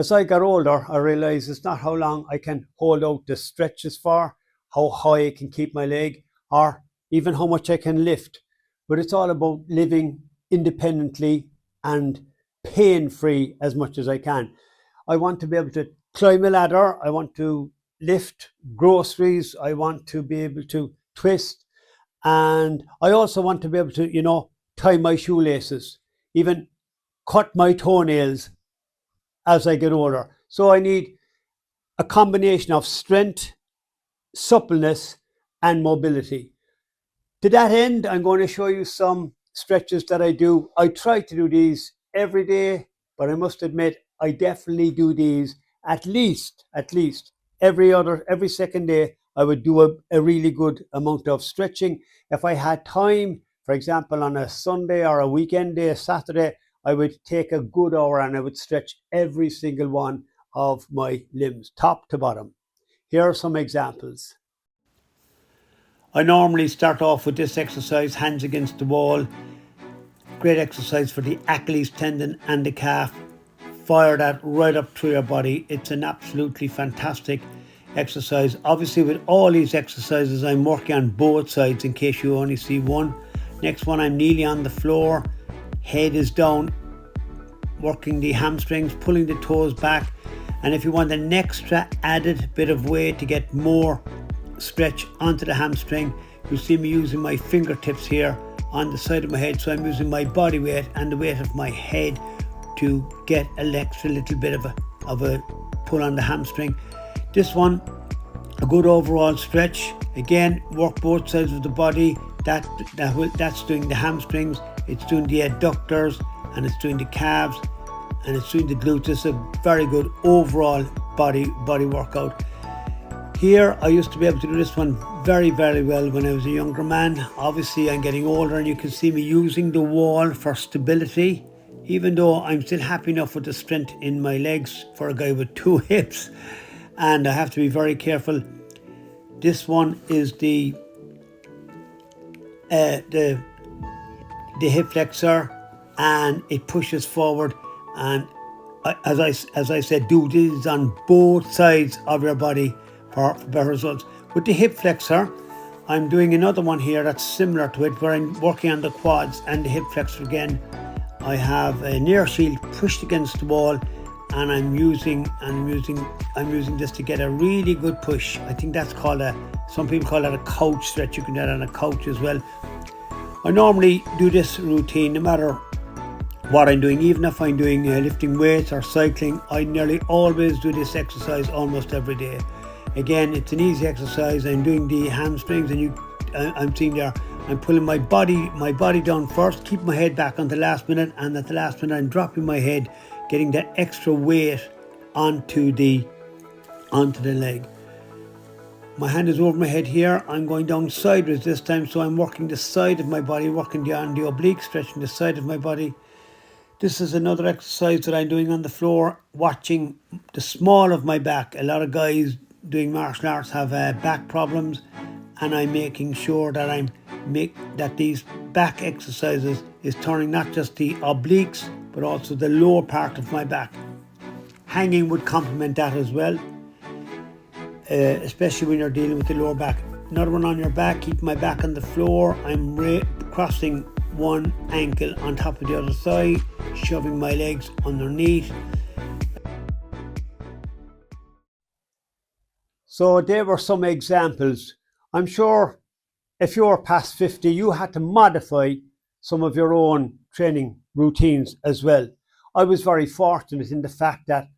As I got older, I realized it's not how long I can hold out the stretches for, how high I can keep my leg, or even how much I can lift. But it's all about living independently and pain-free as much as I can. I want to be able to climb a ladder. I want to lift groceries. I want to be able to twist. And I also want to be able to, tie my shoelaces, even cut my toenails as I get older. So I need a combination of strength, suppleness, and mobility. To that end, I'm going to show you some stretches that I do. I try to do these every day, but I must admit, I definitely do these at least every second day. I would do a really good amount of stretching. If I had time, for example, on a Sunday or a weekend day, a Saturday, I would take a good hour and I would stretch every single one of my limbs, top to bottom. Here are some examples. I normally start off with this exercise, hands against the wall. Great exercise for the Achilles tendon and the calf. Fire that right up through your body. It's an absolutely fantastic exercise. Obviously, with all these exercises, I'm working on both sides in case you only see one. Next one, I'm kneeling on the floor. Head is down, working the hamstrings, pulling the toes back. And if you want an extra added bit of weight to get more stretch onto the hamstring, you'll see me using my fingertips here on the side of my head. So I'm using my body weight and the weight of my head to get an extra little bit of a pull on the hamstring. This one, a good overall stretch. Again, work both sides of the body. That's doing the hamstrings, it's doing the adductors, and it's doing the calves, and it's doing the glutes. It's a very good overall body workout. Here, I used to be able to do this one very, very well when I was a younger man. Obviously, I'm getting older, and you can see me using the wall for stability, even though I'm still happy enough with the strength in my legs for a guy with 2 hips. And I have to be very careful. This one is the hip flexor, and it pushes forward. And as I said, do these on both sides of your body for better results. With the hip flexor, I'm doing another one here that's similar to it, where I'm working on the quads and the hip flexor again. I have a near shield pushed against the wall, and I'm using this to get a really good push. I think that's called some people call that a couch stretch. You can do that on a couch as well. I normally do this routine no matter what I'm doing, even if I'm doing lifting weights or cycling. I nearly always do this exercise almost every day. Again, it's an easy exercise. I'm doing the hamstrings, and I'm seeing there, I'm pulling my body down first, keep my head back on the last minute, and at the last minute I'm dropping my head, getting that extra weight onto the leg. My hand is over my head here. I'm going down sideways this time, so I'm working the side of my body, working on the oblique, stretching the side of my body. This is another exercise that I'm doing on the floor, watching the small of my back. A lot of guys doing martial arts have back problems, and I'm making sure that that these back exercises is turning not just the obliques but also the lower part of my back. Hanging would complement that as well, especially when you're dealing with the lower back. Another one on your back, keep my back on the floor. I'm crossing one ankle on top of the other thigh, shoving my legs underneath. So there were some examples. I'm sure if you're past 50, you had to modify some of your own training routines as well. I was very fortunate in the fact that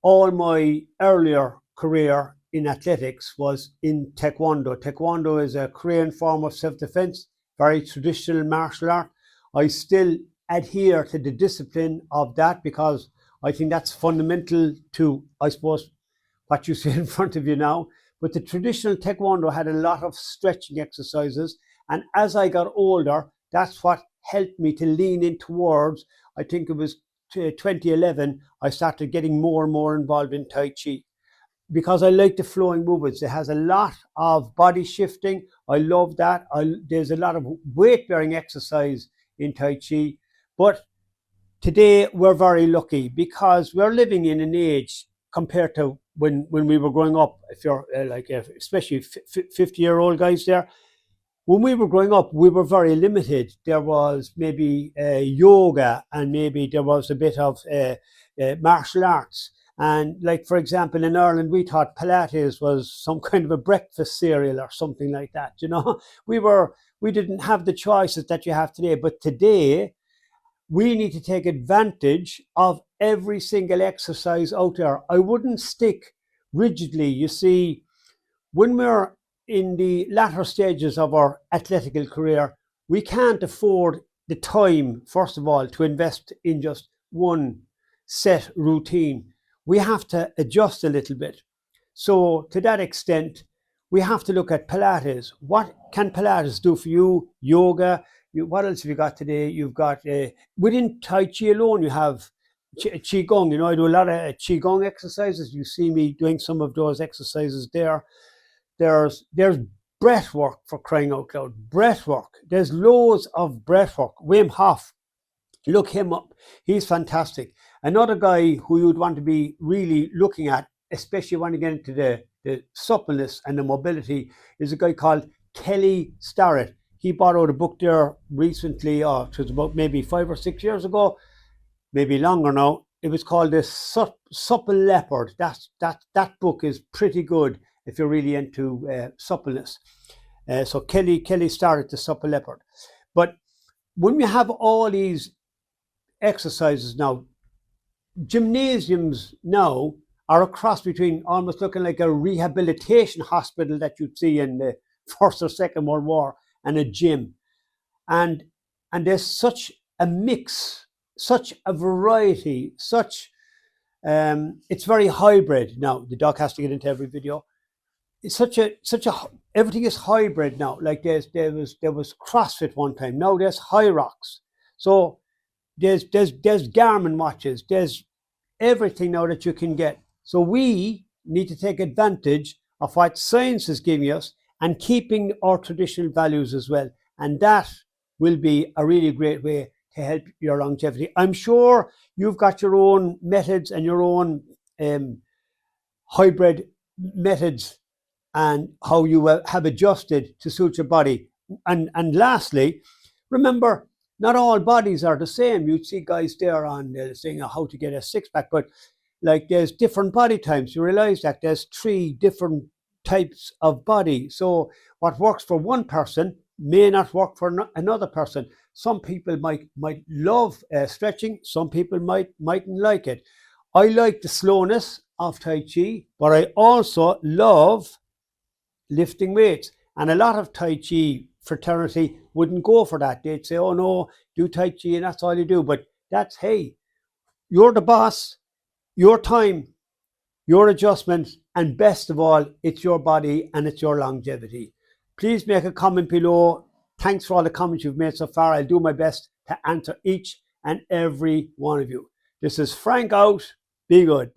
all my earlier career in athletics was in Taekwondo. Taekwondo is a Korean form of self-defense, very traditional martial art. I still adhere to the discipline of that because I think that's fundamental to, I suppose, what you see in front of you now. But the traditional Taekwondo had a lot of stretching exercises, and as I got older, that's what helped me to lean in towards, I think it was 2011, I started getting more and more involved in Tai Chi because I like the flowing movements. It has a lot of body shifting. I love that. There's a lot of weight bearing exercise in Tai Chi, but today we're very lucky because we're living in an age compared to when we were growing up. If you're especially 50-year-old guys there, when we were growing up, we were very limited. There was maybe yoga, and maybe there was a bit of martial arts. And like, for example, in Ireland, we thought Pilates was some kind of a breakfast cereal or something like that. You know, we didn't have the choices that you have today. But today, we need to take advantage of every single exercise out there. I wouldn't stick rigidly. You see, when we're in the latter stages of our athletical career, we can't afford the time, first of all, to invest in just one set routine. We have to adjust a little bit. So to that extent, we have to look at Pilates. What can Pilates do for you? Yoga. What else have you got today? You've got, within Tai Chi alone, you have Qigong. You know, I do a lot of Qigong exercises. You see me doing some of those exercises there. There's breath work, for crying out loud. Breath work. There's loads of breath work. Wim Hof, look him up. He's fantastic. Another guy who you'd want to be really looking at, especially when you get into the suppleness and the mobility, is a guy called Kelly Starrett. He brought out a book there recently, it was about maybe 5 or 6 years ago, maybe longer now. It was called the Supple Leopard. That book is pretty good if you're really into suppleness. So Kelly started the Supple Leopard. But when we have all these exercises now, gymnasiums now are a cross between almost looking like a rehabilitation hospital that you'd see in the First or Second World War and a gym. And there's such a mix, such a variety, it's very hybrid now. The dog has to get into every video. It's everything is hybrid now. Like there was CrossFit one time. Now there's High Rocks. So there's Garmin watches. There's everything now that you can get. So we need to take advantage of what science is giving us and keeping our traditional values as well. And that will be a really great way to help your longevity. I'm sure you've got your own methods and your own hybrid methods and how you have adjusted to suit your body. And lastly, remember, not all bodies are the same. You'd see guys there on saying how to get a six-pack, but like there's different body types. You realize that there's 3 different types of body. So what works for one person may not work for another person. Some people might love stretching. Some people mightn't like it. I like the slowness of Tai Chi, but I also love lifting weights. And a lot of Tai Chi fraternity wouldn't go for that. They'd say, oh no, do Tai Chi and that's all you do. But that's, hey, you're the boss, your time, your adjustment, and best of all, it's your body and it's your longevity. Please make a comment below. Thanks for all the comments you've made so far. I'll do my best to answer each and every one of you. This is Frank out. Be good.